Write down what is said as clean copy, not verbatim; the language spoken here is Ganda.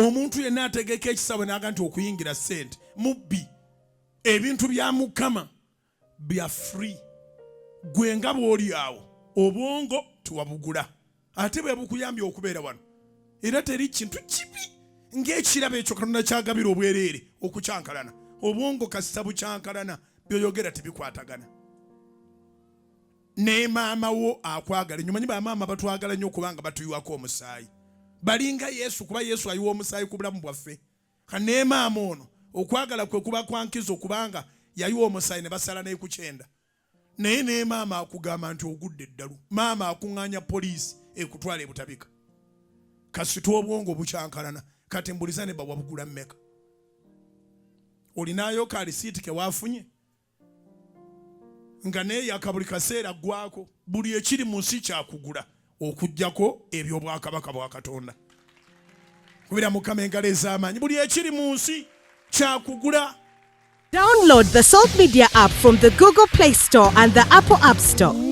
omuntu yenna ategeka ekisawe n'aga nti okuyingira ssente mubbi. Ebintu bya Mukama bya free. Gwe nga bw'oli awo obwongo tuwabugula ate bwe bukuyambye okubeera wano era teri kintu kibi ng'ekirabo ekyo Katonda kyagabira obwereere okukyankalana. Obwongo kasita bukyankalana byoyogera tebikwatagana. Ne maama wo akwagala. Nyomanyi bamaama batwagala nnyo kubanga batuyiwako omusaayi. Balinga Yesu kuba Yesu ayiwa omusaayi ku bulamu bwaffe. Ne maama ono okwagala kwe kuba kwankizo kubanga yayiwa omusaayi ne basala ne ku kyenda. Naye ne maama akugamba nti ogudde eddalu. Maama akuŋŋaanya poliisi ekutwala ebutabika. Kasita obwongo bukyankalana kati mbuliza ne bawabugula mmeka. Olinayo ka risiiti ke waafunye nga neeyaka buli kaseera gwako. Buli ekiri mu nsi kyakugula okuggyako eby'obwakabaka bwa Katonda. Kubira Mukama engalo ez'amaanyi. Buli ekiri mu nsi kyakugula. Download the Salt Media app from the Google Play Store and the Apple App Store.